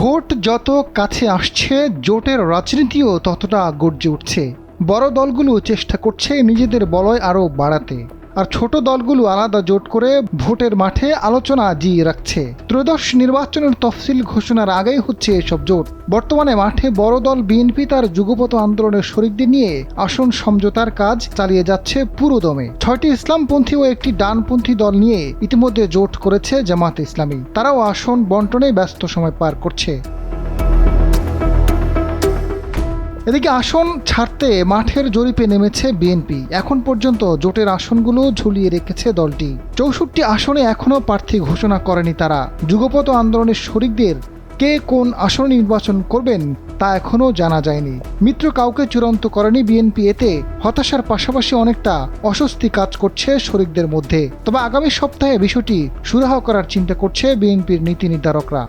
Vote যত কাছে আসছে জোটের রাজনীতিও ততটা গর্জে উঠছে। বড় দলগুলো চেষ্টা করছে নিজেদের বলয় আরও বাড়াতে, আর ছোট দলগুলো আলাদা জোট করে ভোটের মাঠে আলোচনা জিয়ে রাখছে। ত্রয়োদশ নির্বাচনের তফসিল ঘোষণার আগেই হচ্ছে এসব জোট। বর্তমানে মাঠে বড় দল বিএনপি তার যুগপৎ আন্দোলনের শরিকদের নিয়ে আসন সমঝোতার কাজ চালিয়ে যাচ্ছে পুরো দমে। 6টি ইসলামপন্থী ও একটি ডানপন্থী দল নিয়ে ইতিমধ্যে জোট করেছে জামায়াতে ইসলামী। তারাও আসন বন্টনে ব্যস্ত সময় পার করছে। এদিকে আসন ছাড়তে মাঠের জরিপে নেমেছে বিএনপি। এখন পর্যন্ত জোটের আসনগুলো ঝুলিয়ে রেখেছে দলটি। 64 আসনে এখনও প্রার্থী ঘোষণা করেনি তারা। যুগপৎ আন্দোলনের শরিকদের কে কোন আসনে নির্বাচন করবেন তা এখনও জানা যায়নি। মিত্র কাউকে চূড়ান্ত করেনি বিএনপি। এতে হতাশার পাশাপাশি অনেকটা অস্বস্তি কাজ করছে শরিকদের মধ্যে। তবে আগামী সপ্তাহে বিষয়টি সুরাহা করার চিন্তা করছে বিএনপির নীতি নির্ধারকরা।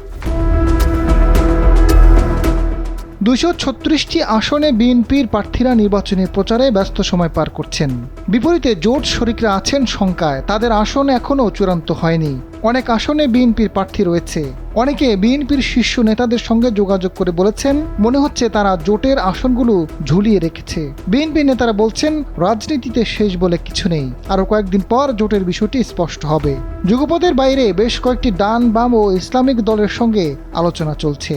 236টি আসনে বিএনপির প্রার্থীরা নির্বাচনী প্রচারে ব্যস্ত সময় পার করছেন। বিপরীতে জোট শরিকরা আছেন শঙ্কায়। তাদের আসন এখনও চূড়ান্ত হয়নি। অনেক আসনে বিএনপির প্রার্থী রয়েছে। অনেকে বিএনপির শীর্ষ নেতাদের সঙ্গে যোগাযোগ করে বলেছেন, মনে হচ্ছে তারা জোটের আসনগুলো ঝুলিয়ে রেখেছে। বিএনপি নেতারা বলছেন, রাজনীতিতে শেষ বলে কিছু নেই। আরও কয়েকদিন পর জোটের বিষয়টি স্পষ্ট হবে। যুগপথের বাইরে বেশ কয়েকটি ডান বাম ও ইসলামিক দলের সঙ্গে আলোচনা চলছে।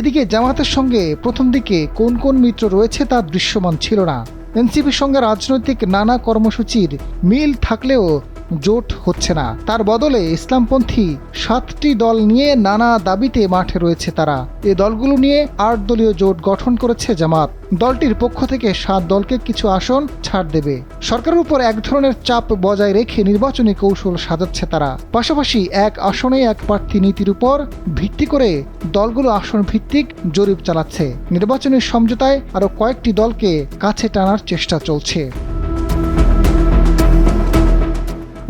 এদিকে জামায়াতের সঙ্গে প্রথম দিকে কোন কোন মিত্র রয়েছে তা দৃশ্যমান ছিল না। এনসিপির সঙ্গে রাজনৈতিক নানা কর্মসূচির মিল থাকলেও জোট হচ্ছে না। তার বদলে ইসলামপন্থী 7টি দল নিয়ে নানা দাবিতে মাঠে রয়েছে তারা। এই দলগুলো নিয়ে 8 দলীয় জোট গঠন করেছে জামাত। দলটির পক্ষ থেকে 7 দলকে কিছু আসন ছাড় দেবে। সরকারের উপর এক ধরনের চাপ বজায় রেখে নির্বাচনী কৌশল সাজাচ্ছে তারা। পাশাপাশি এক আসনে এক প্রার্থী নীতির উপর ভিত্তি করে দলগুলো আসন ভিত্তিক জরিপ চালাচ্ছে। নির্বাচনী সমঝোতায় আরও কয়েকটি দলকে কাছে টানার চেষ্টা চলছে।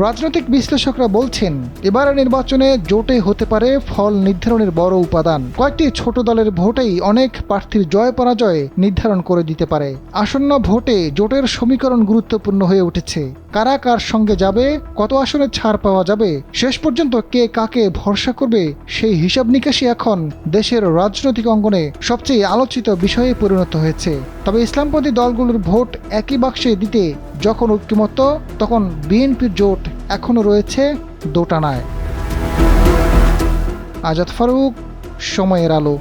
রাজনৈতিক বিশ্লেষকরা বলছেন, এবারের নির্বাচনে জোটে হতে পারে ফল নির্ধারণের বড় উপাদান। কয়েকটি ছোট দলের ভোটেই অনেক প্রার্থীর জয় পরাজয় নির্ধারণ করে দিতে পারে। আসন্ন ভোটে জোটের সমীকরণ গুরুত্বপূর্ণ হয়ে উঠেছে। কারা কার সঙ্গে যাবে, কত আসনে ছাড় পাওয়া যাবে, শেষ পর্যন্ত কে কাকে ভরসা করবে, সেই হিসাব নিকাশই এখন দেশের রাজনৈতিক অঙ্গনে সবচেয়ে আলোচিত বিষয়ে পরিণত হয়েছে। তবে ইসলামপন্থী দলগুলোর ভোট একই বাক্সে দিতে যখন ঐক্যমত্য, তখন বিএনপির জোট এখনও রয়েছে দোটানায়। আজাদ ফারুক, সময়ের আলো।